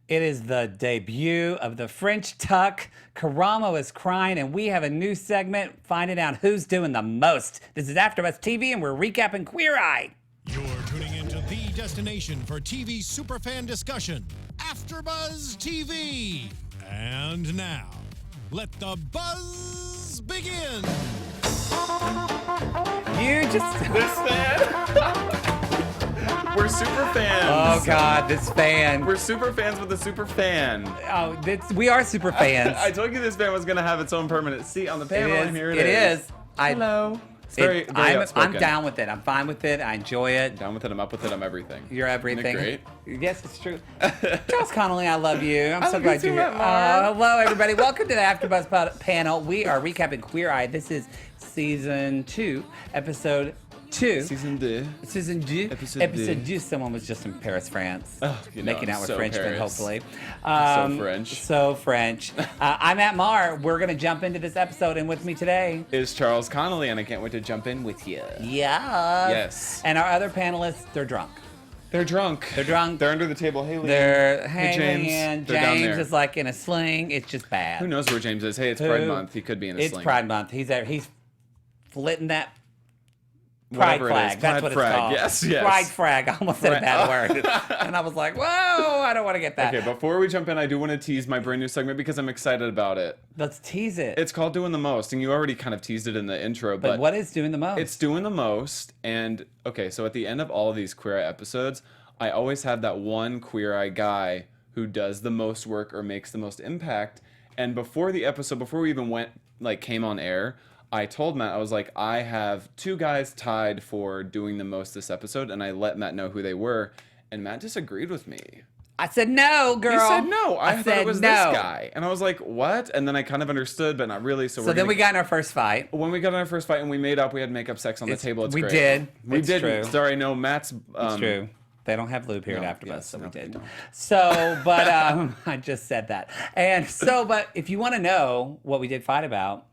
It is the debut of the French Tuck. Karamo is crying, and we have a new segment finding out who's doing the most. This is AFTERBUZZ TV, and we're recapping Queer Eye. You're tuning into the destination for TV superfan discussion, AFTERBUZZ TV. And now, let the buzz begin. You just... This fan? We're super fans. Oh, God, this fan. We're super fans with a super fan. Oh, we are super fans. I told you this fan was going to have its own permanent seat on the panel, and here it is. Hello. It's very I'm down with it. I'm fine with it. I enjoy it. Down with it. I'm up with it. I'm everything. You're everything. Isn't it great? Yes, it's true. Charles Conoly, I love you. I'm so glad you you're here. too, Marr. Hello, everybody. Welcome to the AFTERBUZZ panel. We are recapping Queer Eye. This is season 2, episode 2. Season 2. Season 2. Episode 2. Someone was just in Paris, France. Oh, making out with so Frenchmen, Paris. hopefully. So French. So French. I'm at Marr. We're going to jump into this episode, and with me today is Charles Conoly, and I can't wait to jump in with you. Yeah. Yes. And our other panelists, they're drunk. They're drunk. They're drunk. They're under the table. Hey, Lee. They're Hey, hanging James. in. They're down James there. is like in a sling. It's just bad. Who knows where James is? Hey, it's Pride Month. He could be in a sling. It's Pride Month. He's flitting that pride Whatever it flag. is. That's Pride what flag. it's called. Yes. Pride flag. I almost said a bad word. And I was like, whoa, I don't want to get that. Okay, before we jump in, I do want to tease my brand new segment because I'm excited about it. Let's tease it. It's called Doing the Most, and you already kind of teased it in the intro, but what is doing the most? It's doing the most, and okay, so at the end of all of these Queer Eye episodes, I always have that one Queer Eye guy who does the most work or makes the most impact. And before the episode, before we even came on air, I told Matt, I was like, I have 2 guys tied for doing the most this episode, and I let Matt know who they were, and Matt disagreed with me. I said, no, girl. He said no. I thought it was no. this guy. And I was like, what? And then I kind of understood, but not really. So then we got in our first fight. When we got in our first fight and we made up, we had makeup sex on the table. It's we great. did. We It's didn't. true. Sorry, no, Matt's... It's true. They don't have lube here at AFTERBUZZ, yes, so no, we they did. don't. So, but I just said that. And so, but if you want to know what we did fight about,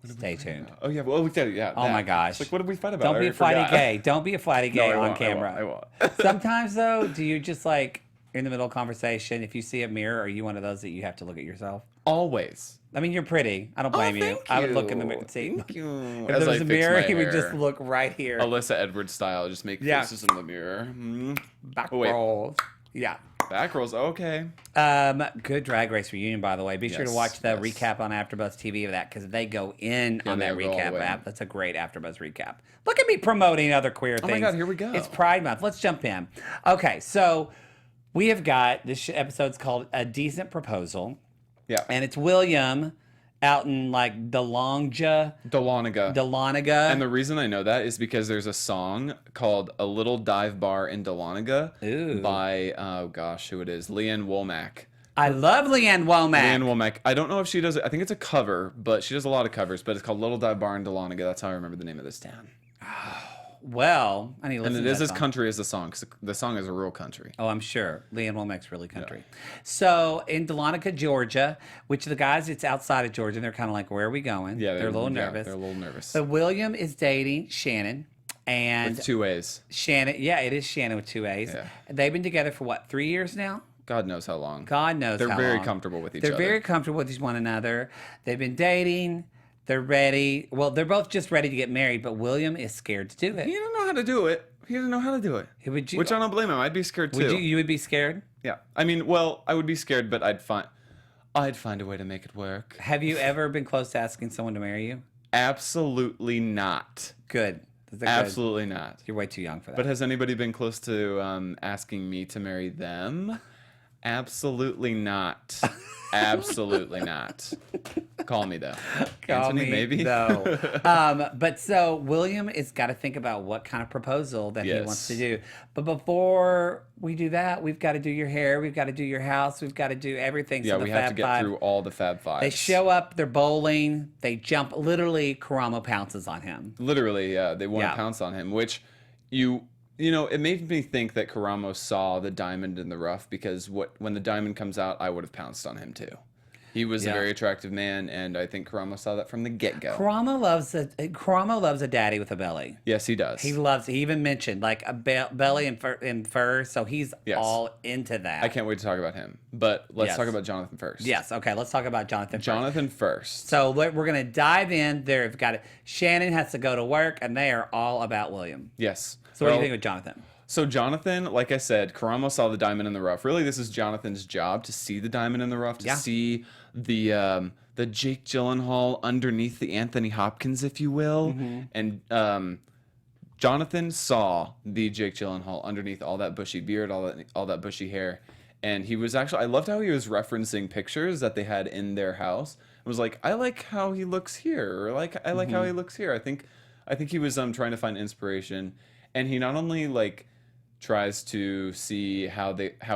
stay tuned. Oh, yeah. Well, we did. Yeah. Oh, my gosh. It's like, what did we fight about? Don't be a flighty gay. Don't be a flighty gay No, I on won't, camera. I won't. Sometimes, though, do you just like, in the middle of conversation, if you see a mirror, are you one of those that you have to look at yourself? Always. I mean, you're pretty. I don't blame you. Thank I would look in the you. mirror and see. Thank you. If As there was I a fix mirror, my he would hair. just look right here. Alyssa Edwards style. Just make Yeah. faces in the mirror. Back Oh, wait. rolls. Yeah. Back rolls. Okay. Good Drag Race reunion, by the way. Be sure to Yes, watch the yes. recap on AFTERBUZZ TV of that because they go in on they that go all the recap way. app. That's a great AFTERBUZZ recap. Look at me promoting other queer things. my God, here we go. It's Pride Month. Let's jump in. Okay, so we have got this episode's called A Decent Proposal, Yeah. and it's William out in like Dahlonega. And the reason I know that is because there's a song called A Little Dive Bar in Dahlonega by, oh gosh, who it is? Leanne Womack. I love Leanne Womack. Leanne Womack. I don't know if she does it. I think it's a cover, but she does a lot of covers, but it's called Little Dive Bar in Dahlonega. That's how I remember the name of this town. Well, I need to listen And to it is that as song. country as the song, because the song is a real country. Oh, I'm sure. Leanne Womack's really country. So in Dahlonega, Georgia, which the guys, it's outside of Georgia, and they're kind of like, where are we going? Yeah, they're a little nervous. They're a little nervous. So William is dating Shannon. And With 2 A's. Shannon, yeah, it is Shannon with 2 A's. Yeah. They've been together for what, 3 years now? God knows how long. God knows They're how very long. comfortable with each They're other. very comfortable with one another. They've been dating. They're ready. Well, they're both just ready to get married, but William is scared to do it. He doesn't know how to do it. He doesn't know how to do it. Would you, Which I don't blame him. I'd be scared too. would you would be scared? Yeah. I mean, well, I would be scared, but I'd find a way to make it work. Have you ever been close to asking someone to marry you? Absolutely not. Good. Is that good? Absolutely not. You're way too young for that. But has anybody been close to asking me to marry them? Absolutely not. Absolutely not. Call me though. Call Antony, me, maybe. though. But so William has got to think about what kind of proposal that he Yes. wants to do. But before we do that, we've got to do your hair, we've got to do your house, we've got to do everything. Yeah, so the we have Fab to get Five, through all the Fab Fives. they show up, they're bowling, they jump. Literally, Karamo pounces on him. Literally, yeah, they want Yeah. to pounce on him, which you know, it made me think that Karamo saw the diamond in the rough because when the diamond comes out, I would have pounced on him too. He was a Yeah. very attractive man, and I think Karamo saw that from the get-go. Karamo loves a daddy with a belly. Yes, he does. He even mentioned like a belly and fur, so he's Yes. all into that. I can't wait to talk about him. But let's Yes. talk about Jonathan first. Yes. Okay. Let's talk about Jonathan. Jonathan first. So we're gonna dive in. They've got it. Shannon has to go to work, and they are all about William. Yes. So what do you think with Jonathan? So Jonathan, like I said, Karamo saw the diamond in the rough. Really, this is Jonathan's job to see the diamond in the rough, to see the Jake Gyllenhaal underneath the Anthony Hopkins, if you will. And Jonathan saw the Jake Gyllenhaal underneath all that bushy beard, all that bushy hair. And he was actually, I loved how he was referencing pictures that they had in their house. It was like, I like how he looks here, or like I like how he looks here. I think he was trying to find inspiration, and he not only like tries to see how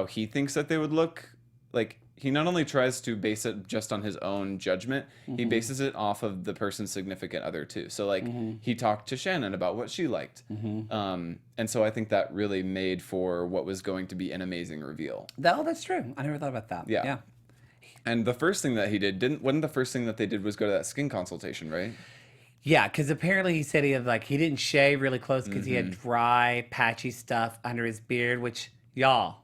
he thinks that they would look. Like, he not only tries to base it just on his own judgment, he bases it off of the person's significant other too. So like he talked to Shannon about what she liked. And so I think that really made for what was going to be an amazing reveal. Oh, that's true. I never thought about that. Yeah. And the first thing that he did wasn't the first thing that they did was go to that skin consultation, right? Yeah, because apparently he said he didn't shave really close because he had dry, patchy stuff under his beard, which, y'all,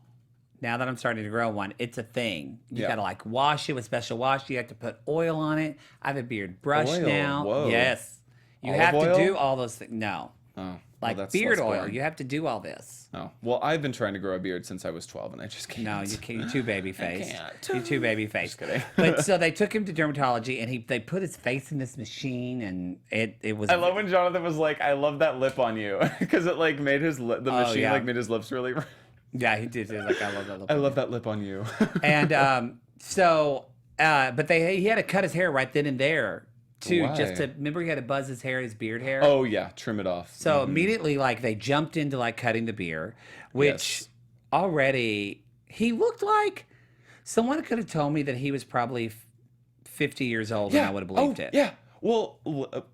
now that I'm starting to grow one, it's a thing. You gotta like wash it with special wash. You have to put oil on it. I have a beard brush Oil? now. Whoa. Yes. You Olive have oil? to do all those things. No. Oh, Like that's beard less oil. boring. You have to do all this. Oh, well, I've been trying to grow a beard since I was 12, and I just can't. No, you can't. You're too baby faced. can't. You're too baby faced. Just kidding. But so they took him to dermatology, and they put his face in this machine, and it was. I love when Jonathan was like, "I love that lip on you," because it like made the machine yeah. like made his lips really. Yeah, he did. He was like, I love that. I love that lip on you. And but he had to cut his hair right then and there too, Why? just to remember he had to buzz his hair, his beard hair. Oh yeah, trim it off. So immediately, like they jumped into like cutting the beard, which Yes. already he looked like someone could have told me that he was probably 50 years old, and I would have believed it. Yeah. Well,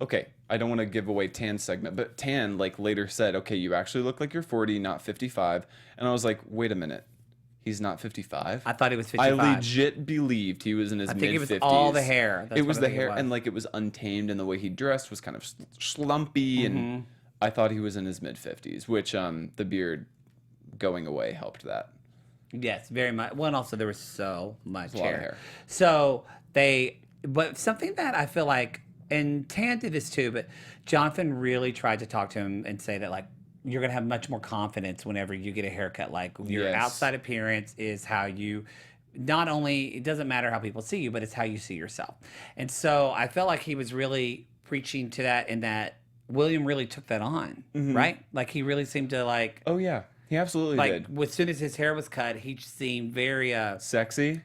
okay. I don't want to give away Tan's segment, but Tan like later said, "Okay, you actually look like you're 40, not 55." And I was like, "Wait a minute, he's not 55." I thought he was 55. I legit believed he was in his I mid-50s. think it was all the hair. That's It was what I the think hair, and like it was untamed, and the way he dressed was kind of slumpy, and I thought he was in his mid-50s, which the beard going away helped that. Yes, very much. Well, and also there was so much a lot of hair. So but something that I feel like, and Tan did this too, but Jonathan really tried to talk to him and say that like you're gonna have much more confidence whenever you get a haircut. Like your Yes. outside appearance is how you. Not only it doesn't matter how people see you, but it's how you see yourself. And so I felt like he was really preaching to that, and that William really took that on, right? Like he really seemed to like. Oh yeah, he absolutely Like did. as soon as his hair was cut, he seemed very Sexy.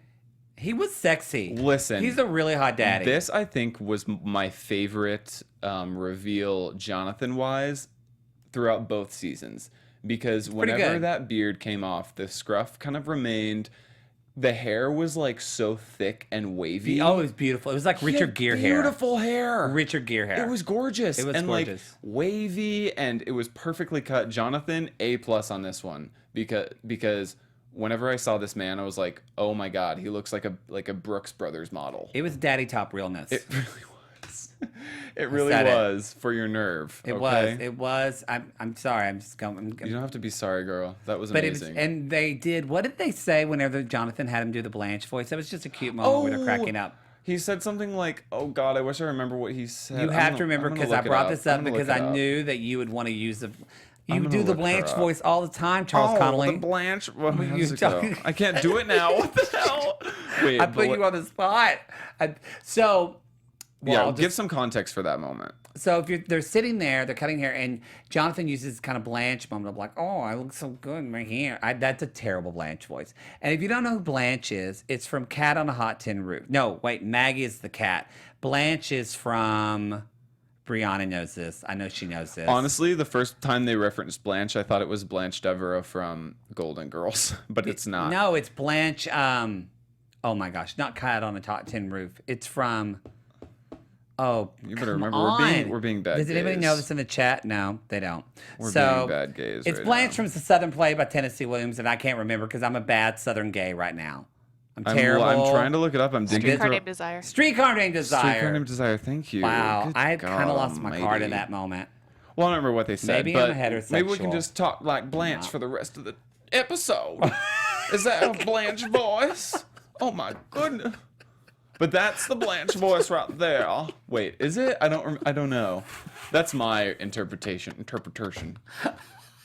he was sexy. Listen, he's a really hot daddy. This, I think, was my favorite reveal, Jonathan-wise, throughout both seasons. Because whenever good. that beard came off, the scruff kind of remained. The hair was like so thick and wavy. Oh, it was beautiful. It was like He Richard had Gere hair. Beautiful hair. Richard Gere hair. It was gorgeous. It was and gorgeous. like wavy, and it was perfectly cut. Jonathan, A+ on this one, because whenever I saw this man, I was like, oh my god, he looks like a Brooks Brothers model. It was daddy top realness. It really was. It really said it. was for your nerve. It okay? was. It was. I'm sorry. I'm just going. You don't have to be sorry, girl. That was But it was, amazing. and they did. What did they say whenever Jonathan had him do the Blanche voice? That was just a cute moment where they're cracking up. He said something like, "Oh God, I wish I remember what he said." You have to remember because I brought this up because I knew. knew that you would want to use the. You gonna do the look her Blanche up. voice all the time, Charles Connolly. The Blanche. Well, You how's it go? don't- I can't do it now. What the hell? Wait, I put you on the spot. I'll give some context for that moment. So if they're sitting there, they're cutting hair, and Jonathan uses kind of Blanche moment of like, "Oh, I look so good in my hair." That's a terrible Blanche voice. And if you don't know who Blanche is, it's from Cat on a Hot Tin Roof. No, wait, Maggie is the cat. Blanche is from. Brianna knows this. I know she knows this. Honestly, the first time they referenced Blanche, I thought it was Blanche Devereaux from Golden Girls, but it's not. No, it's Blanche. Oh my gosh, not Cat on a Hot Tin Roof. It's from. Oh, You better come remember, on. we're being bad Does anybody gays. know this in the chat? No, they don't. We're so, being bad gays It's right Blanche now. from the Southern Play by Tennessee Williams, and I can't remember because I'm a bad Southern gay right now. I'm terrible. I'm trying to look it up. I'm digging Streetcar through. Named Desire. Streetcar Named Desire. Streetcar Named Desire. Thank you. Wow, Good I kind God of lost my card almighty. in that moment. Well, I don't remember what they said, Maybe but I'm heterosexual. maybe we can just talk like Blanche for the rest of the episode. Is that a Blanche voice? Oh my goodness! But that's the Blanche voice right there. Wait, is it? I don't know. That's my interpretation.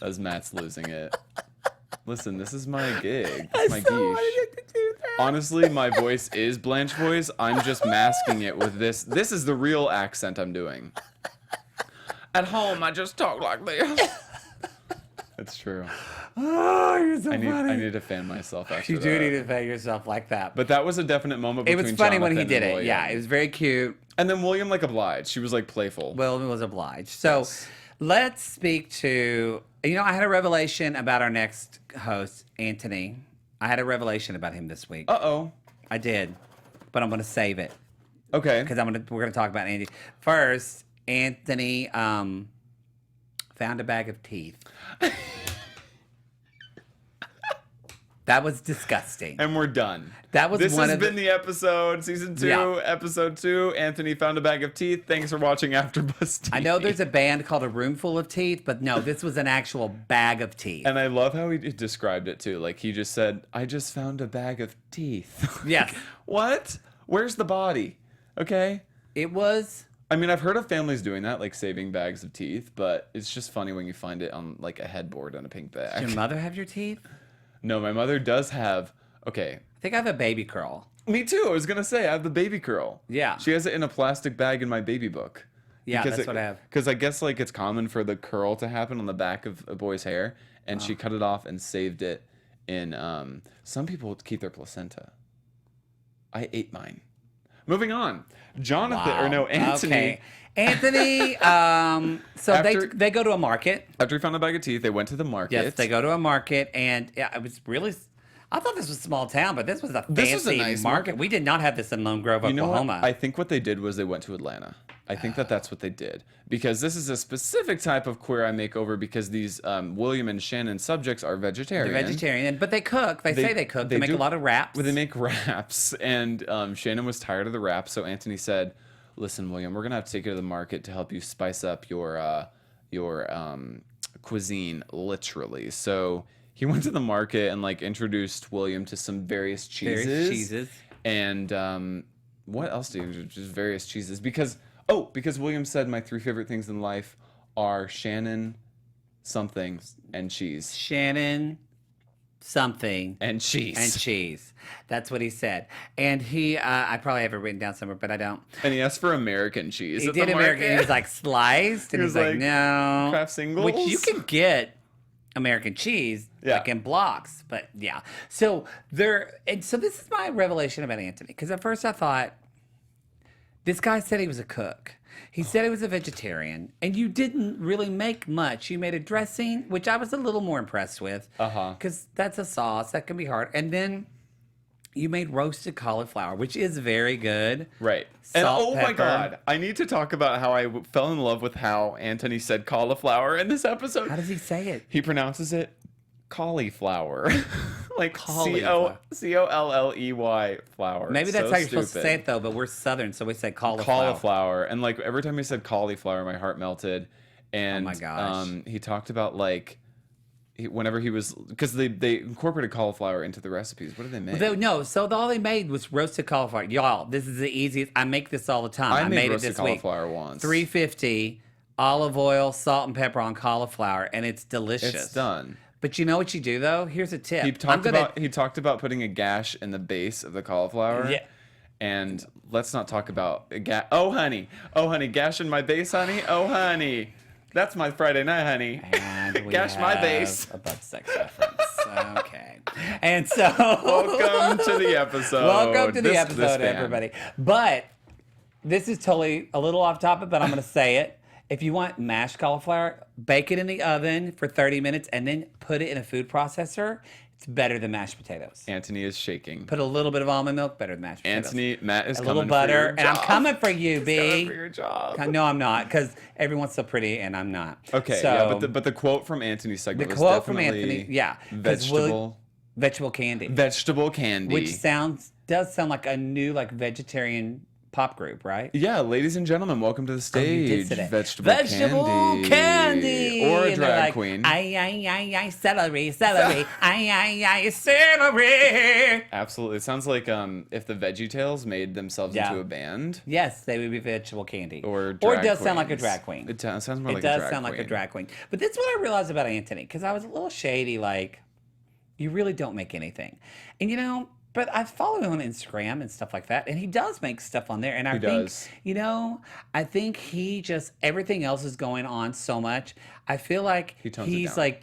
As Matt's losing it. Listen, this is my gig. It's my guiche. Honestly, my voice is Blanche voice. I'm just masking it with this. This is the real accent I'm doing. At home, I just talk like this. That's true. Oh, you're so funny. I need to fan myself after You that. do need to pay yourself like that. But that was a definite moment It between was funny when he Jonathan did and it. William. Yeah, it was very cute. And then William like obliged. She was like playful. William was obliged. So Yes. let's speak to, I had a revelation about our next host, Antony. I had a revelation about him this week. Uh-oh. I did, but I'm going to save it Okay. because we're going to talk about Andy. First, Antony found a bag of teeth. That was disgusting. And we're done. That was This one has of been the episode, season 2, Yeah. episode 2. Anthony found a bag of teeth. Thanks for watching AfterBuzz TV. I know there's a band called A Room Full of Teeth, but no, this was an actual bag of teeth. And I love how he described it too. Like he just said, "I just found a bag of teeth." Yes. What? Where's the body? Okay. It was. I mean, I've heard of families doing that, like saving bags of teeth, but it's just funny when you find it on like a headboard on a pink Did bag. your mother have your teeth? No, my mother does have. Okay. I think I have a baby curl. Me too. I was gonna say I have the baby curl. Yeah. She has it in a plastic bag in my baby book. Yeah, that's what I have. Because I guess like it's common for the curl to happen on the back of a boy's hair, and she cut it off and saved it in. Some people keep their placenta. I ate mine. Moving on, Jonathan or no Antony. Okay. Anthony. So After- they go to a market. After he found the bag of teeth, they went to the market. Yes, they go to a market, and yeah, it was really. I thought this was a small town, but this was a fancy This was a nice market. We did not have this in Lone Grove, You know Oklahoma. what? I think what they did was they went to Atlanta. I think that's what they did because this is a specific type of Queer Eye makeover because these William and Shannon subjects are vegetarian. They're vegetarian, but they cook. They say they cook. They make a lot of wraps. Well, they make wraps, and Shannon was tired of the wraps, so Antony said, "Listen, William, we're gonna have to take you to the market to help you spice up your cuisine, literally." So he went to the market and like introduced William to some various cheeses. And what else did he do? Just various cheeses because William said my 3 favorite things in life are Shannon, something, and cheese. Shannon, something, And cheese. and cheese. That's what he said. And he, I probably have it written down somewhere, but I don't. And he asked for American cheese. He at the did American. market. He was like sliced, and He he's was like, like, no, Kraft singles? which you can get American cheese Yeah. like in blocks, but yeah. So so this is my revelation about Antony because at first I thought this guy said he was a cook. He said he was a vegetarian, and you didn't really make much. You made a dressing, which I was a little more impressed with, because that's a sauce that can be hard, and then you made roasted cauliflower, which is very good. Right. And Salt, oh my pepper. God, I need to talk about how I fell in love with how Antony said cauliflower in this episode. How does he say it? He pronounces it cauliflower. Like Cauliflower. Colley flower. Maybe that's So how you're supposed to stupid. say it, though, but we're Southern, so we say cauliflower. Cauliflower. And like every time he said cauliflower, my heart melted. And Oh my gosh. He talked about like whenever he was because they incorporated cauliflower into the recipes. What did they make? No, so all they made was roasted cauliflower. Y'all, this is the easiest. I make this all the time. I made made it roasted this week. cauliflower once. $3.50, olive oil, salt and pepper on cauliflower, and it's delicious. It's done. But you know what you do though? Here's a tip. He talked about putting a gash in the base of the cauliflower. Yeah. And let's not talk about oh honey, gash in my base, honey. Oh honey, that's my Friday night, honey. And we Gash my have base. a butt sex reference. Okay. And so Welcome to the episode. Welcome to the This episode, band. everybody. But this is totally a little off topic, but I'm going to say it. If you want mashed cauliflower, bake it in the oven for 30 minutes and then put it in a food processor. It's better than mashed potatoes. Antony is shaking. Put a little bit of almond milk, better than mashed potatoes. Matt is a coming little butter, for your and I'm job. coming for you, B. Coming for your job. No, I'm not, because everyone's so pretty, and I'm not. Okay, so, yeah, but the quote from Antony's segment the was quote from definitely Antony, yeah, 'cause vegetable. Vegetable candy. Vegetable candy. Which does sound like a new like vegetarian pop group, right? Yeah, ladies and gentlemen, welcome to the stage. You did say that. Vegetable candy. Or a And they're drag like, queen. Ay, celery. Ay, celery. Absolutely. It sounds like if the VeggieTales made themselves Yeah. into a band. Yes, they would be vegetable candy. Or it drag does sound like a queens. drag queen. It sounds more like It a drag does sound like a queen. drag queen. But that's what I realized about Antony, because I was a little shady, like, you really don't make anything. And, you know, but I follow him on Instagram and stuff like that, and he does make stuff on there. And I think, does. you know, I think he just, everything else is going on so much. I feel like He tones it he's down. like,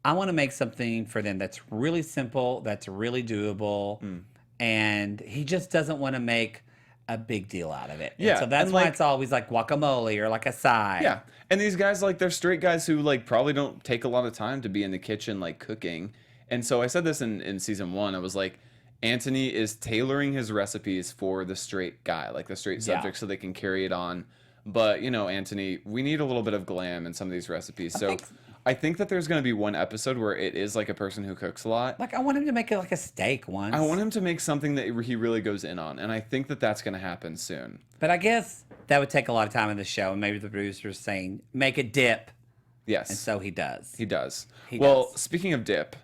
I want to make something for them that's really simple, that's really doable, and he just doesn't want to make a big deal out of it. And Yeah, so that's and, why like- it's always like guacamole or like a side. Yeah. And these guys, like, they're straight guys who, like, probably don't take a lot of time to be in the kitchen, like, cooking. And so I said this in season 1. I was like, Antony is tailoring his recipes for the straight guy, like the straight Yeah. subject, so they can carry it on. But, you know, Antony, we need a little bit of glam in some of these recipes. So I think that there's going to be one episode where it is like a person who cooks a lot. Like, I want him to make it like a steak once. I want him to make something that he really goes in on. And I think that that's going to happen soon. But I guess that would take a lot of time in the show, and maybe the producer's saying, make a dip. Yes. And so he does. He does. He well, does. speaking of dip,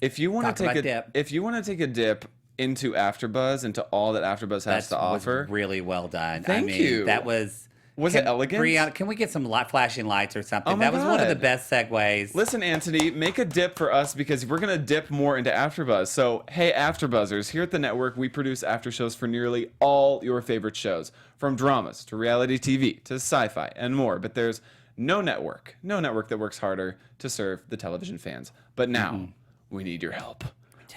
if you want Talk to take about a dip. if you want to take a dip into AfterBuzz, into all that AfterBuzz has to offer, really well done. Thank I mean, you. That was... Was it elegant? Brianna, can we get some flashing lights or something? Oh my That was one of the God. best segues. listen, Antony, make a dip for us because we're gonna dip more into AfterBuzz. So, hey, AfterBuzzers, here at the network, we produce after shows for nearly all your favorite shows, from dramas to reality TV to sci-fi and more. But there's no network that works harder to serve the television fans. But now, we need your help.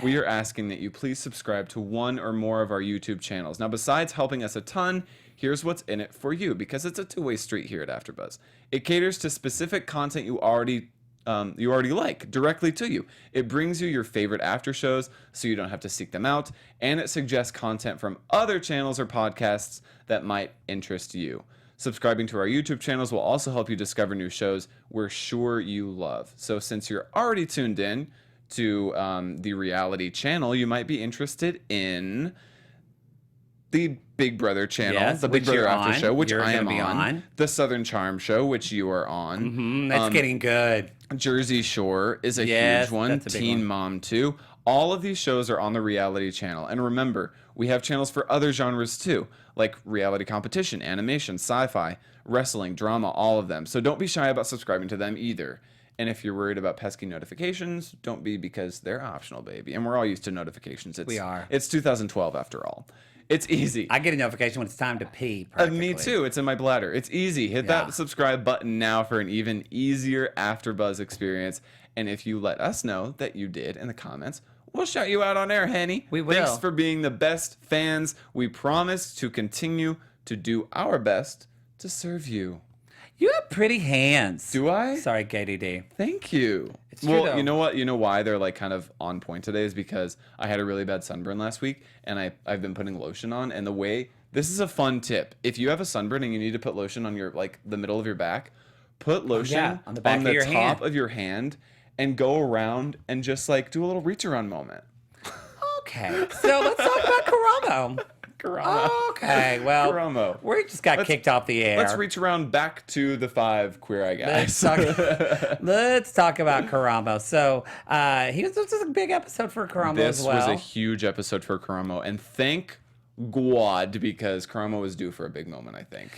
We are asking that you please subscribe to one or more of our YouTube channels. Now, besides helping us a ton, here's what's in it for you, because it's a two-way street here at AfterBuzz. It caters to specific content you already like directly to you. It brings you your favorite after shows so you don't have to seek them out, and it suggests content from other channels or podcasts that might interest you. Subscribing to our YouTube channels will also help you discover new shows we're sure you love. So since you're already tuned in to the reality channel, you might be interested in the Big Brother channel, Yes, the Big which Brother you're After on. Show, which You're I am gonna be on. the Southern Charm Show, which you are on. That's getting good. Jersey Shore is a Yes, huge one. that's a big Teen one. Mom 2. All of these shows are on the reality channel. And remember, we have channels for other genres too, like reality competition, animation, sci-fi, wrestling, drama, all of them. So don't be shy about subscribing to them either. And if you're worried about pesky notifications, don't be, because they're optional, baby. And we're all used to notifications. We are. It's 2012 after all. It's easy. I get a notification when it's time to pee. Me too. It's in my bladder. It's easy. Hit Yeah. that subscribe button now for an even easier AfterBuzz experience. And if you let us know that you did in the comments, we'll shout you out on air, Henny. We will. Thanks for being the best fans. We promise to continue to do our best to serve you. You have pretty hands. Do I? Sorry, KDD. Thank you. It's true, Well, though. you know what? You know why they're like kind of on point today is because I had a really bad sunburn last week, and I've been putting lotion on. And the way, this is a fun tip. If you have a sunburn and you need to put lotion on your, like, the middle of your back, put lotion on the back of your top hand. of your hand and go around and just like do a little reach around moment. Okay, so let's talk about Karamo. Karamo. Okay, well, Karamo. we just got kicked off the air. Let's reach around back to the 5 Queer Eye guys. Let's talk about Karamo. So, this was a big episode for Karamo This as well. was a huge episode for Karamo, and thank God, because Karamo was due for a big moment, I think.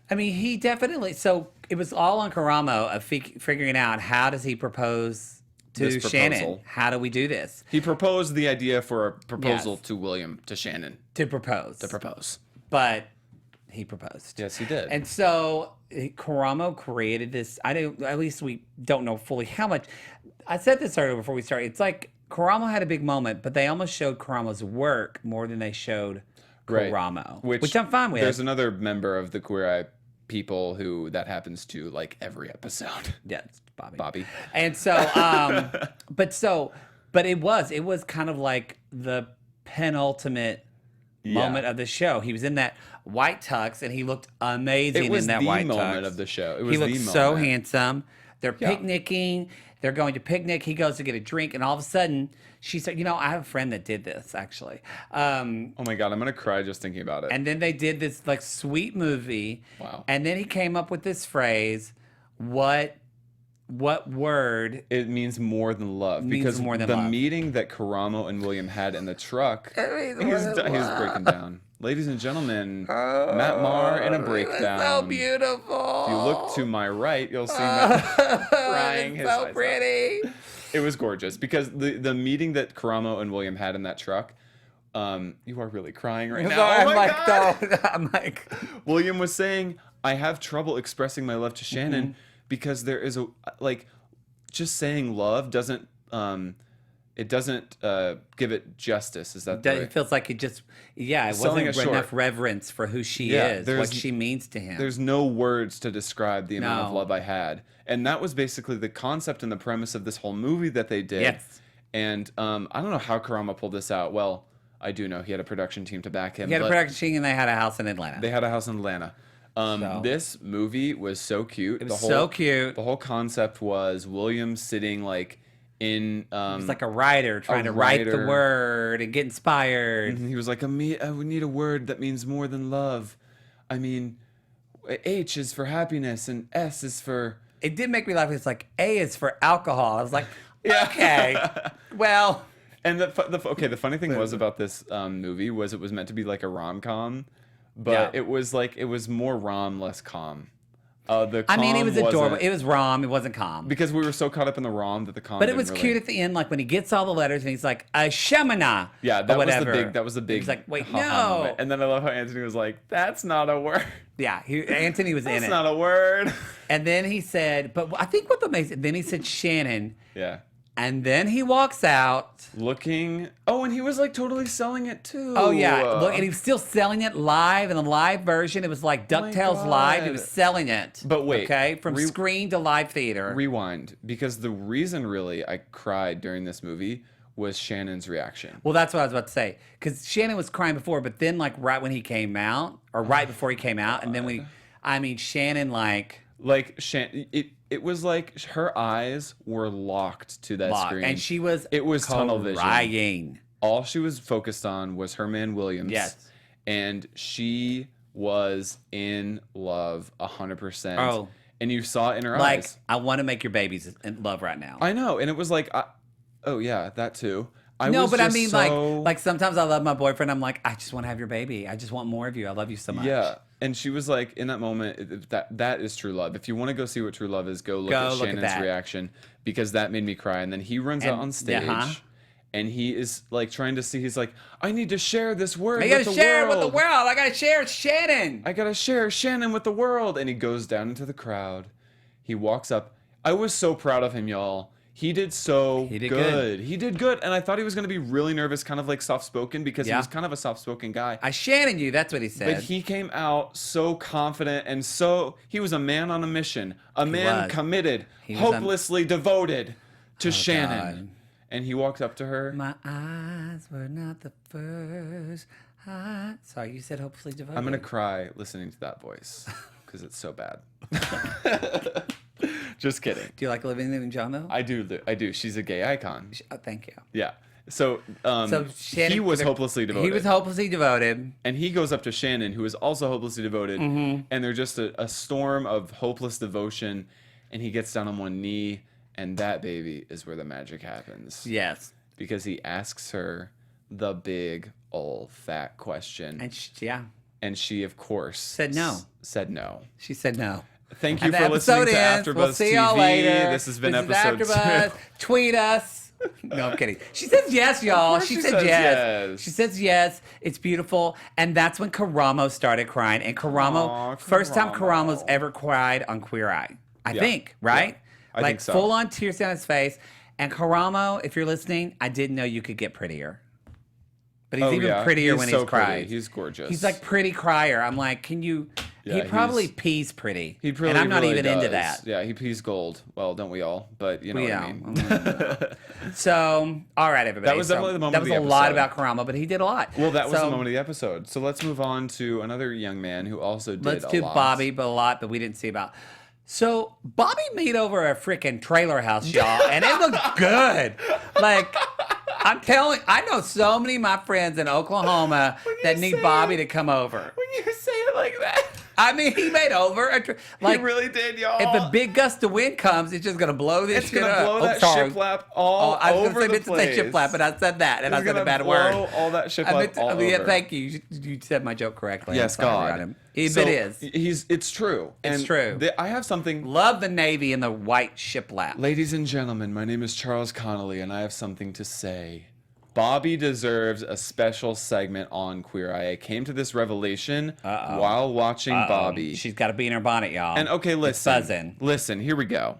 I mean, he definitely. So it was all on Karamo of figuring out how does he propose to This Shannon. proposal. How do we do this? He proposed the idea for a proposal Yes. to William, to Shannon, To propose. to propose. But he proposed. Yes, he did. And so Karamo created this. At least we don't know fully how much. I said this earlier before we started. It's like Karamo had a big moment, but they almost showed Karamo's work more than they showed Right. Karamo, which I'm fine with. There's another member of the Queer Eye people who that happens to like every episode. Yeah, it's Bobby. Bobby. And so, but it was kind of like the penultimate moment of the show. He was in that white tux and he looked amazing It was in that the white moment tux. of the show. It was He the looked moment. so handsome. They're Yeah. picnicking. They're going to picnic. He goes to get a drink, and all of a sudden, she said, I have a friend that did this, actually. Oh my God, I'm going to cry just thinking about it. And then they did this, like, sweet movie. Wow. And then he came up with this phrase, what word? It means more than love. Means because more than the love. meeting that Karamo and William had in the truck, he It was means more than breaking down. Ladies and gentlemen, Matt Marr in a breakdown. So beautiful. If you look to my right, you'll see Matt crying his eyes so out. pretty. It was gorgeous because the meeting that Karamo and William had in that truck, you are really crying right now. I'm Oh my like, God. no. I'm like, William was saying, I have trouble expressing my love to Shannon Mm-hmm. because there is just saying love doesn't give it justice. Is that the it right? feels like it Selling wasn't it short. enough reverence for who she Yeah, is, what she means to him. There's no words to describe the amount of No. love I had. And that was basically the concept and the premise of this whole movie that they did. Yes. And I don't know how Karamo pulled this out. Well, I do know he had a production team to back him. He had a but production team, and they had a house in Atlanta. They had a house in Atlanta. So- This movie was so cute. It was so cute. The whole concept was William sitting like in. He's like a writer trying to write the writer. word and get inspired. He was like, I would need a word that means more than love. I mean, H is for happiness and S is for. It did make me laugh. It's like, A is for alcohol. I was like, okay, well. And the funny thing was about this movie was it was meant to be like a rom-com, but Yeah. it was more rom, less calm. The I mean, it calm was adorable. wasn't- It was rom. It wasn't calm. because we were so caught up in the rom that the calm. But it didn't was really... cute at the end, like when he gets all the letters and he's like, a shamana. Yeah, or that whatever. was the big. He's like, wait, ha-ha no. moment. And then I love how Antony was like, "That's not a word. Yeah, Antony was in That's it. not a word." And then he said, but I think what the amazing, then he said Shannon. Yeah. And then he walks out. Looking. Oh, and he was like totally selling it too. Oh, yeah. Look, and he was still selling it live in the live version. It was like DuckTales Live. He was God. selling it. But wait, Okay? From screen to live theater. Rewind, because the reason really I cried during this movie was Shannon's reaction. Well, that's what I was about to say. Because Shannon was crying before, but then, like, right when he came out, or right before he came out, and then Shannon, like It was like her eyes were locked to that locked. screen. And she was It was tunnel vision. crying. All she was focused on was her man Williams. Yes. And she was in love 100%. Oh. And you saw it in her Like, eyes. I want to make your babies in love right now. I know. And it was like, oh yeah, that too. I No, was but I just mean, so... like sometimes I love my boyfriend. I'm like, I just want to have your baby. I just want more of you. I love you so much. Yeah, and she was like, in that moment, that is true love. If you want to go see what true love is, go look at Shannon's that. reaction, because that made me cry. And then he runs out on stage, and he is like trying to see. He's like, I need to share this word. I gotta with the share it world. with the world. I gotta share Shannon. I gotta share Shannon with the world. And he goes down into the crowd. He walks up. I was so proud of him, y'all. He did good. He did good. And I thought he was going to be really nervous, kind of like soft-spoken, because he was kind of a soft-spoken guy. I Shannon you. That's what he said. But he came out so confident and he was a man on a mission, a man committed, hopelessly devoted to Shannon. God. And he walked up to her. My eyes were not the first. Sorry, you said hopelessly devoted. I'm going to cry listening to that voice because it's so bad. Just kidding. Do you like Olivia Newton-John though? I do. She's a gay icon. Oh, thank you. Yeah. So, Shannon, he was hopelessly devoted. He was hopelessly devoted. And he goes up to Shannon, who is also hopelessly devoted. And they're just a storm of hopeless devotion. And he gets down on one knee. And that, baby, is where the magic happens. Yes. Because he asks her the big, old, fat question. And she, of course, said no. She said no. Thank you And the for listening to episode ends. AFTERBUZZ We'll see TV. y'all later. This has been This is episode 2. AFTERBUZZ. Tweet us. No, I'm kidding. She says yes, y'all. course She she said says yes. yes. She says yes. It's beautiful. And that's when Karamo started crying. And Aw, first time Karamo. Karamo's ever cried on Queer Eye. I think, right? I like think so. full on tears down his face. And Karamo, if you're listening, I didn't know you could get prettier. But he's even prettier when he's crying. Pretty. He's gorgeous. He's like pretty crier. I'm like, can you? Yeah, he probably pees pretty. He really, and I'm not really even into does. that. Yeah, he pees gold. Well, don't we all? But you know what I mean. So, all right, everybody. That was definitely the moment That of was the a lot episode. about Karamo, but he did a lot. Well, that was So, the moment of the episode. So let's move on to another young man who also did Let's a do lot. Bobby, but we didn't see about. So Bobby made over a freaking trailer house, y'all, and it looked good. Like, I'm telling, I know so many of my friends in Oklahoma that need Bobby to come over. When you say it like that. I mean, he made over a like. He really did, y'all. If a big gust of wind comes, it's just gonna blow this It's shit gonna up. blow that sorry. shiplap all I was over gonna say the meant to say place. shiplap, but I said that, and I said a bad word. Blow all that shiplap all over. Yeah, thank you. You said my joke correctly. Yes, I'm sorry God. about him. It So, is. It's true. It's And true. I have something. Love the Navy and the white shiplap. Ladies and gentlemen, my name is Charles Conoly, and I have something to say. Bobby deserves a special segment on Queer Eye. I came to this revelation while watching Bobby. She's got a bee in her bonnet, y'all. And okay, It's listen. buzzing. Listen, here we go.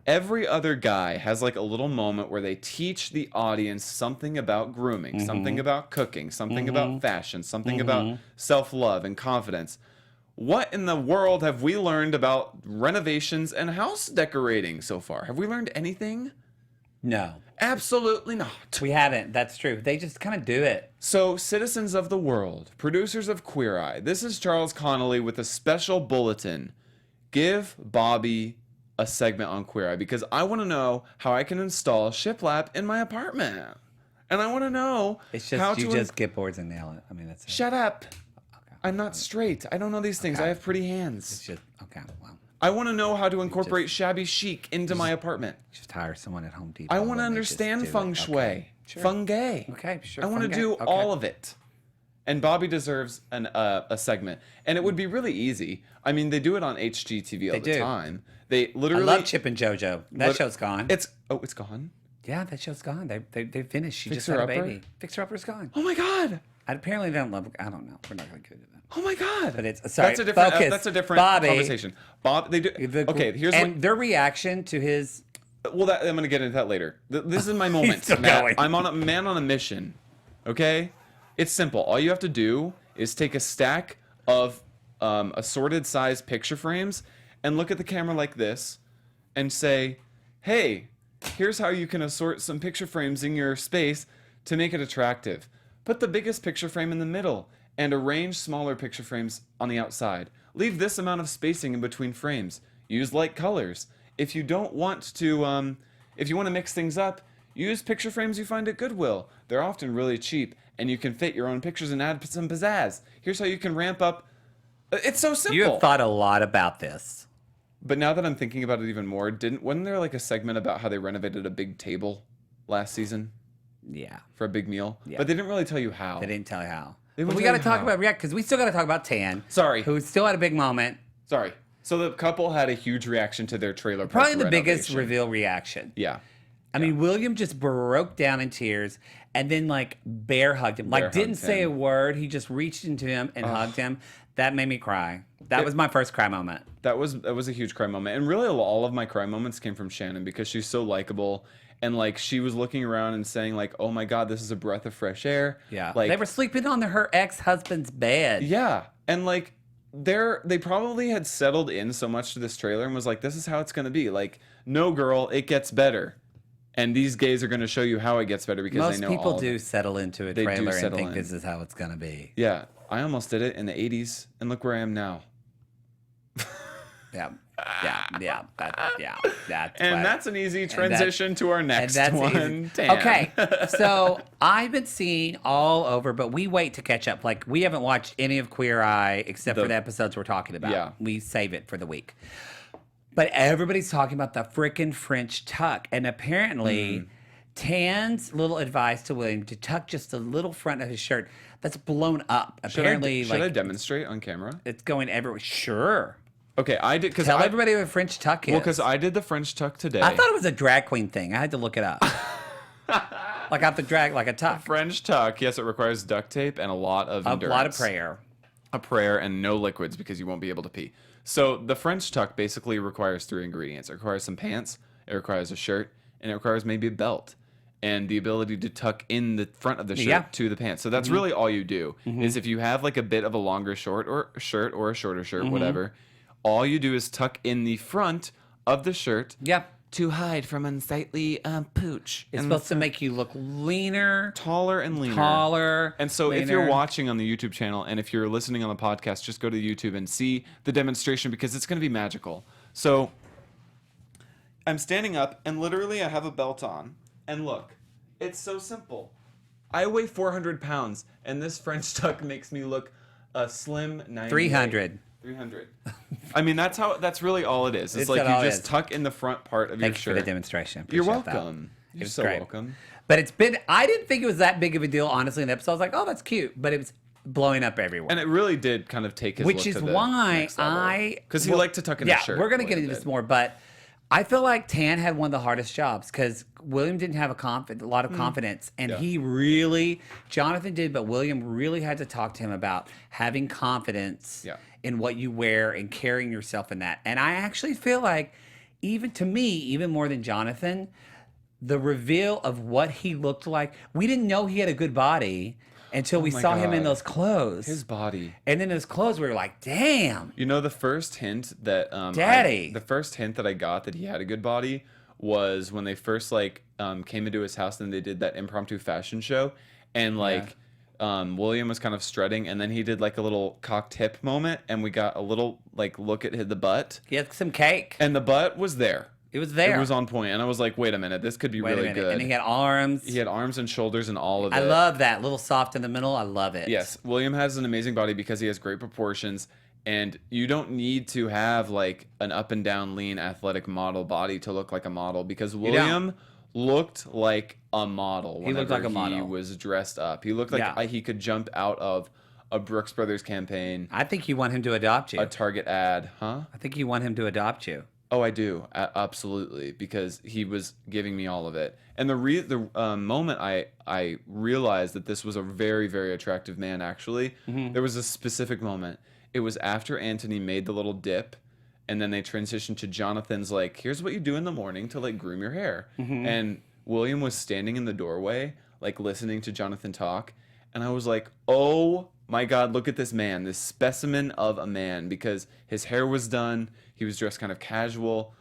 Every other guy has like a little moment where they teach the audience something about grooming, something about cooking, something about fashion, something about self-love and confidence. What in the world have we learned about renovations and house decorating so far? Have we learned anything? No, Absolutely not. we haven't. That's true. They just kind of do it. So, citizens of the world, producers of Queer Eye, this is Charles Conoly with a special bulletin. Give Bobby a segment on Queer Eye because I want to know how I can install shiplap in my apartment. And I want to know It's just how you to just get boards and nail it. I mean, that's it. Shut up. I'm not straight. I don't know these things. I have pretty hands. It's just okay. Well, I want to know how to incorporate shabby chic into my apartment. just hire someone at Home Depot. I want to and they just understand do it. feng shui, Okay. Sure. fungi. Okay, sure. I want to fungi. do Okay. all of it. And Bobby deserves a segment. And it would be really easy. I mean, they do it on HGTV all the do. time. They I literally. love Chip and JoJo. That show's gone. It's gone. Yeah, that show's gone. They finished. She just Fixer had a Upper? baby. Fixer Upper's gone. Oh my God. I apparently don't love. I don't know. We're not gonna get into that. Oh my God. But it's sorry. That's a different. Focus. That's a different Bobby, conversation. Bob, they do. Okay, here's and what. their reaction to his. Well, I'm gonna get into that later. This is my moment, still Matt. going. I'm on a man on a mission. Okay, it's simple. All you have to do is take a stack of assorted size picture frames and look at the camera like this, and say, "Hey, here's how you can assort some picture frames in your space to make it attractive. Put the biggest picture frame in the middle and arrange smaller picture frames on the outside. Leave this amount of spacing in between frames. Use light colors. If you don't want to, if you want to mix things up, use picture frames you find at Goodwill. They're often really cheap, and you can fit your own pictures and add some pizzazz. Here's how you can ramp up." It's so simple. You have thought a lot about this. But now that I'm thinking about it even more, wasn't there like a segment about how they renovated a big table last season Yeah, for a big meal? Yeah. But they didn't really tell you how. they didn't tell you how. They But won't we tell got to you talk how. about react because we still got to talk about Tan. Sorry. Who still had a big moment. Sorry. So the couple had a huge reaction to their trailer park Probably the biggest renovation. reveal reaction. Yeah. I mean, William just broke down in tears and then like bear hugged him. Like Bear didn't hugged say a him. word. He just reached into him and hugged him. That made me cry. That was my first cry moment. That was a huge cry moment. And really all of my cry moments came from Shannon because she's so likable. And like she was looking around and saying like, "Oh my God, this is a breath of fresh air." Yeah. Like They were sleeping on her ex-husband's bed. yeah. And like they probably had settled in so much to this trailer and was like, this is how it's gonna be. Like, no girl, it gets better. And these gays are gonna show you how it gets better because Most they know people all of do it. settle into a They do trailer and settle think in. this is how it's going to be. Yeah. I almost did it in the 80s and look where I am now. Yeah. That's And why- that's an easy transition to our and next that's one. easy. Tan. Okay, so I've been seeing all over, but we wait to catch up. Like we haven't watched any of Queer Eye except for the episodes we're talking about. Yeah. We save it for the week. But everybody's talking about the frickin' French tuck, and apparently, Tan's little advice to William to tuck just the little front of his shirt that's blown up. Apparently, should I like demonstrate on camera? it's going everywhere. Sure. Okay, I did because Tell everybody what a French tuck is. Well, because I did the French tuck today. I thought it was a drag queen thing. I had to look it up. Like I have to drag like a tuck. French tuck, yes, it requires duct tape and a lot of A endurance. lot of prayer. A prayer and no liquids because you won't be able to pee. So the French tuck basically requires 3 ingredients. It requires some pants, it requires a shirt, and it requires maybe a belt. And the ability to tuck in the front of the shirt Yeah. to the pants. So that's really all you do. Is if you have like a bit of a longer shirt or a shorter shirt, whatever, all you do is tuck in the front of the shirt Yep. to hide from unsightly pooch. It's and supposed to make you look leaner, taller and leaner. taller. And so if you're leaner. watching on the YouTube channel and if you're listening on the podcast, just go to YouTube and see the demonstration because it's going to be magical. So I'm standing up, and literally I have a belt on. And look, it's so simple. I weigh 400 pounds, and this French tuck makes me look a slim 90. 300. 300. I mean, that's really all it is. It's like you just tuck in the front part of your Thank you shirt. for the demonstration. You're Appreciate welcome. That. You're so great. welcome. But I didn't think it was that big of a deal, honestly, in the episode. I was like, oh, that's cute. But it was blowing up everywhere. And it really did kind of take his Which look is to the why next level. Because he liked to tuck in his shirt. Yeah, we're going to get William into this did. more, but I feel like Tan had one of the hardest jobs because William didn't have a lot of confidence. And Jonathan did, but William really had to talk to him about having confidence in what you wear and carrying yourself in that. And I actually feel like, even more than Jonathan, the reveal of what he looked like, we didn't know he had a good body until we saw him in those clothes. His body. And then his clothes, we were like, damn. You know, the first hint that Daddy. the first hint that I got that he had a good body was when they first came into his house and they did that impromptu fashion show, and William was kind of strutting, and then he did like a little cocked hip moment, and we got a little look at the butt. He had some cake. And the butt was there. It was there. It was on point, and I was like, wait a minute, this could be really good. And he had arms. He had arms and shoulders and all of it. I love that. Little soft in the middle. I love it. Yes. William has an amazing body because he has great proportions, and you don't need to have like an up and down lean athletic model body to look like a model, because William looked like a model. He looked like a model. He was dressed up. He looked like he could jump out of a Brooks Brothers campaign. I think you want him to adopt you. A Target ad, huh? I think you want him to adopt you. Oh, I do. Absolutely. Because he was giving me all of it. And the moment I realized that this was a very, very attractive man, actually, there was a specific moment. It was after Antony made the little dip, and then they transitioned to Jonathan's here's what you do in the morning to groom your hair. And William was standing in the doorway, listening to Jonathan talk. And I was like, oh my God, look at this man, this specimen of a man, because his hair was done. He was dressed kind of casual.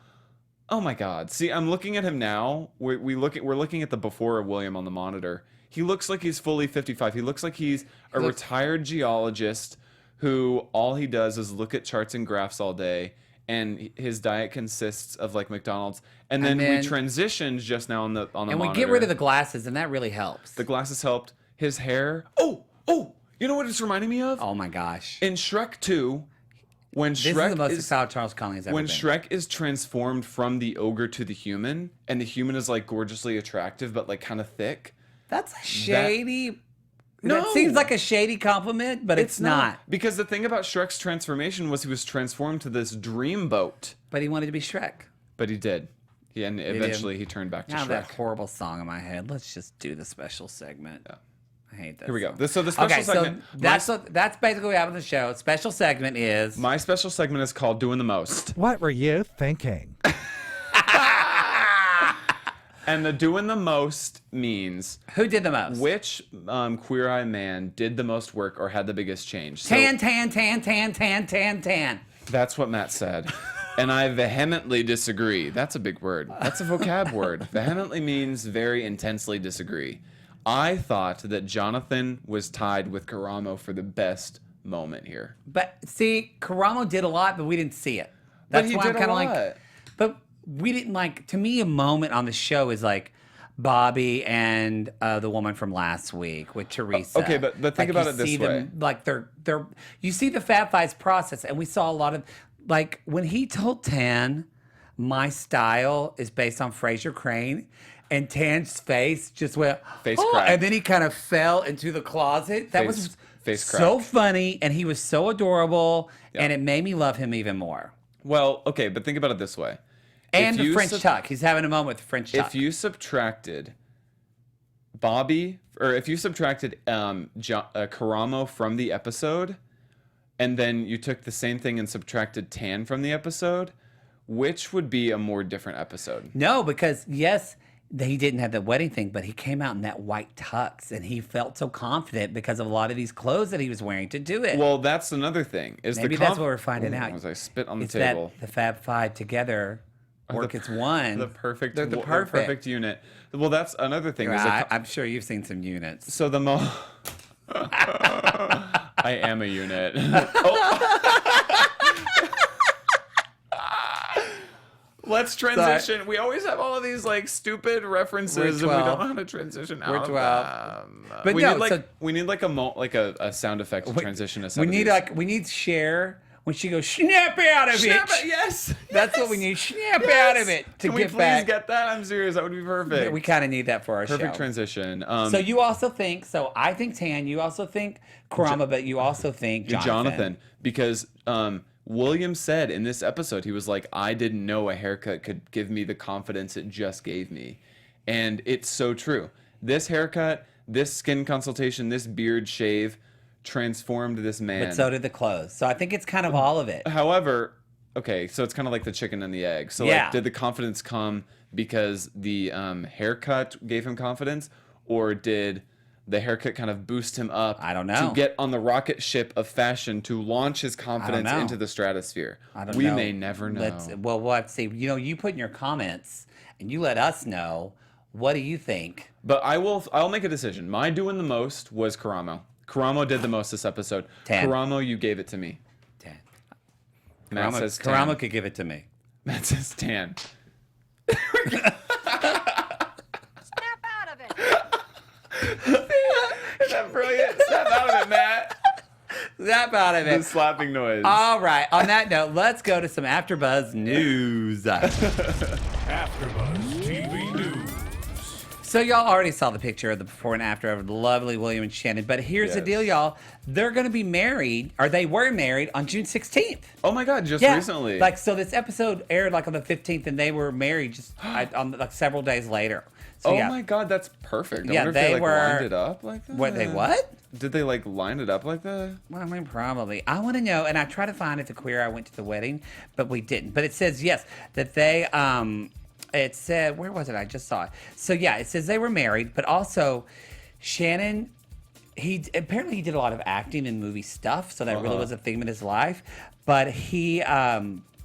Oh my God. See, I'm looking at him now. We're looking at the before of William on the monitor. He looks like he's fully 55. He looks like he's a retired geologist who all he does is look at charts and graphs all day, and his diet consists of McDonald's. And then we transitioned just now on the monitor. And we get rid of the glasses, and that really helps. The glasses helped. His hair. Oh, you know what it's reminding me of? Oh my gosh. In Shrek 2, when This is the most excited Charles Conley has ever been. When Shrek is transformed from the ogre to the human, and the human is gorgeously attractive but kind of thick. That's a shady. No. That seems like a shady compliment, but it's not. Because the thing about Shrek's transformation was he was transformed to this dream boat. But he wanted to be Shrek. But he did. And eventually he turned back to Now Shrek. that horrible song in my head. Let's just do the special segment. Yeah. I hate that. Here we go. song. So the special segment. That's basically what happened in the show. Special segment is. My special segment is called Doing the Most. What were you thinking? And the doing the most means Who did the most? which Queer Eye man did the most work or had the biggest change. So Tan. that's what Matt said. And I vehemently disagree. That's a big word. That's a vocab word. Vehemently means very intensely disagree. I thought that Jonathan was tied with Karamo for the best moment here. But see, Karamo did a lot, but we didn't see it. That's why I'm kind of like. But we didn't to me, a moment on the show is Bobby and the woman from last week with Teresa. Okay, but think about it this way. They're you see the Fab Five's process, and we saw a lot of when he told Tan, my style is based on Fraser Crane, and Tan's face just went crack, and then he kind of fell into the closet. That was so funny, and he was so adorable, and it made me love him even more. Well, okay, but think about it this way. And the French tuck. He's having a moment with the French tuck. If you subtracted Bobby, or if you subtracted Karamo from the episode, and then you took the same thing and subtracted Tan from the episode, which would be a more different episode? No, because yes, he didn't have the wedding thing, but he came out in that white tux, and he felt so confident because of a lot of these clothes that he was wearing to do it. Well, that's another thing. Maybe that's what we're finding out. As I spit on the it's table. That the Fab Five together work as one. The perfect. They're the perfect unit. Well, that's another thing. I'm sure you've seen some units. So I am a unit. Oh. Let's transition. We always have all of these like stupid references, and we don't know how to transition out. We're 12. But we no, need like so, we need like a sound effect to transition us. We need Cher when she goes snap out of Snap it. it, yes. That's what we need. Snap out of it to Can we get please back. get that? I'm serious. That would be perfect. We kind of need that for our Perfect show. transition. So you also think, so I think Tan, you also think Karamo, but you also think Jonathan. Because William said in this episode, he was like, I didn't know a haircut could give me the confidence it just gave me. And it's so true. This haircut, this skin consultation, this beard shave transformed this man. But so did the clothes. So I think it's kind of all of it. However, okay, so it's kind of like the chicken and the egg. So Yeah. like, did the confidence come because the haircut gave him confidence, or did the haircut kind of boost him up? I don't know. To get on the rocket ship of fashion to launch his confidence know. into the stratosphere. I don't We know. may never know. We'll have to see. You know, you put in your comments and you let us know. What do you think? But I'll make a decision. My doing the most was Karamo. Karamo did the most this episode. 10. Karamo, you gave it to me. 10. Matt says 10. Karamo could give it to me. Matt says 10. Snap out of it. Is that brilliant? Snap out of it, Matt. Snap out of The it. slapping noise. All right. On that note, let's go to some AfterBuzz news. AfterBuzz TV News. So y'all already saw the picture of the before and after of the lovely William and Shannon. But here's the Yes. deal, y'all. They're going to be married, or they were married on June 16th. Oh my God, just Yeah. recently. Like, so this episode aired like on the 15th, and they were married just on like several days later. So, oh yeah. my God, that's perfect. I Yeah, wonder if they they were- lined it up like that. What, they what? Did they like line it up like that? Well, I mean, probably. I want to know, and I tried to find if the Queer Eye went to the wedding, but we didn't. But it says, yes, that they, it said, where was it? I just saw it. So, yeah, it says they were married, but also Shannon, apparently he did a lot of acting and movie stuff, so that really was a theme in his life. But he,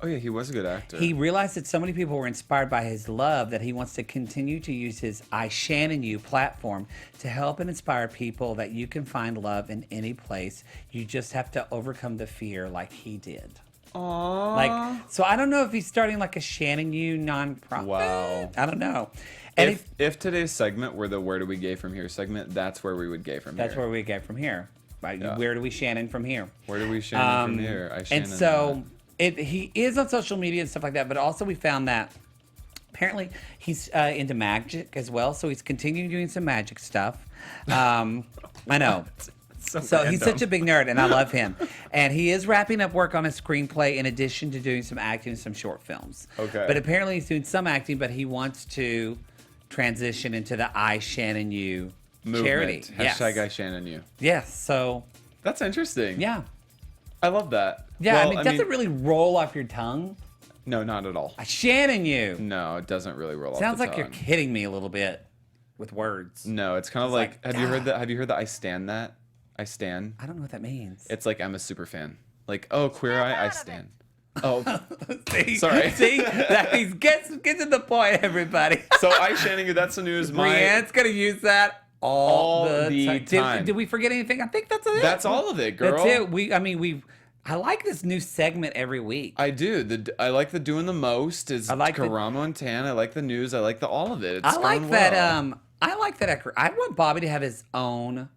Oh yeah, he was a good actor. he realized that so many people were inspired by his love that he wants to continue to use his I Shannon You platform to help and inspire people that you can find love in any place. You just have to overcome the fear like he did. Aww. Like, so I don't know if he's starting like a Shannon You nonprofit. Wow. I don't know. And if today's segment were the Where Do We Gay From Here segment, that's where we would gay from that's here. where we get from here. Right? Yeah. Where do we Shannon from here? Where do we Shannon from here? I Shannon And so he is on social media and stuff like that, but also we found that apparently he's into magic as well, so he's continuing doing some magic stuff. I know. So he's such a big nerd, and I love him. And he is wrapping up work on a screenplay in addition to doing some acting and some short films. Okay. But apparently he's doing some acting, but he wants to transition into the I Shannon You movement. charity. Hashtag I Shannon You. Yes. So, That's interesting. yeah. I love that. Yeah, Well, I mean, it doesn't really roll off your tongue. No, not at all. I Shannon You. No, it doesn't really roll Sounds off the like you're tongue. kidding me a little bit with words. No, it's kind of It's like, like, have you heard that? Have you heard that I stan that? I stan. I don't know what that means. It's like I'm a super fan. Like, oh, Queer Eye, I stan. Oh, See, sorry. See, that means get to the point, everybody. so I Shannon You. That's the news. Brienne's gonna use that all the time. Did we forget anything? I think that's it. That's all of it, girl. That's it. I like this new segment every week. I do. I like the doing the most. Is I like the- Karamo and Tan. I like the news. I like the all of it. It's I like going that. well. I like that. I want Bobby to have his own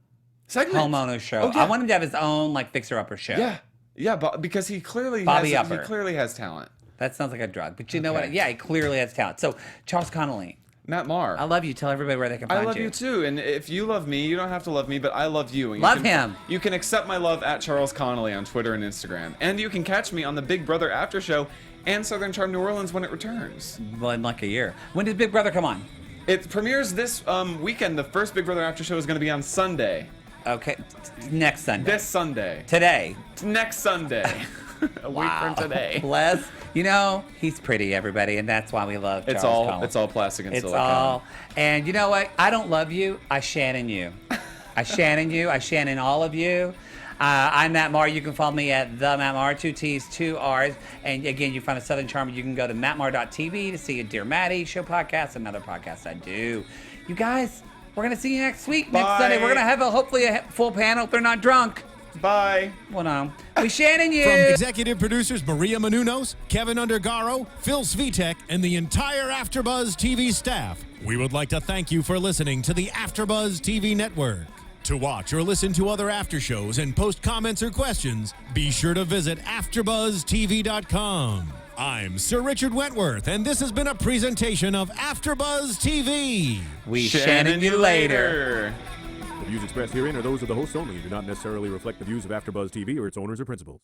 segment. homeowner show. Oh, yeah. I want him to have his own like fixer upper show. Yeah, yeah, but because he clearly Bobby has, Upper. he clearly has talent. That sounds like a drug, but you know what? Okay. Yeah, he clearly has talent. So Charles Conoly, Matt Marr. I love you. Tell everybody where they can find I you. love you too, and if you love me, you don't have to love me, but I love you. And Love you can, him. You can accept my love at Charles Conoly on Twitter and Instagram, and you can catch me on the Big Brother After Show and Southern Charm New Orleans when it returns. Well, in like a year. When does Big Brother come on? It premieres this weekend. The first Big Brother After Show is going to be on Sunday. Okay, next Sunday. This Sunday. Today. Next Sunday. A week from today. Bless. You know, he's pretty, everybody, and that's why we love Charles Conoly. It's all plastic and It's silicone. all. And you know what? I don't love you. I Shannon you. I Shannon you. I Shannon all of you. I'm Matt Marr. You can follow me at the Matt Marr, 2 T's, 2 R's. And again, you find a Southern Charm. You can go to mattmarr.tv to see a Dear Maddie show podcast, another podcast I do. You guys, we're going to see you next week, next Bye. Sunday. We're going to have hopefully a full panel if they're not drunk. Bye. Well, no. We Shannon you. From executive producers Maria Menounos, Kevin Undergaro, Phil Svitek, and the entire AfterBuzz TV staff, we would like to thank you for listening to the AfterBuzz TV network. To watch or listen to other after shows and post comments or questions, be sure to visit AfterBuzzTV.com. I'm Sir Richard Wentworth, and this has been a presentation of AfterBuzz TV. We Shannon you later. The views expressed herein are those of the hosts only and do not necessarily reflect the views of AfterBuzz TV or its owners or principals.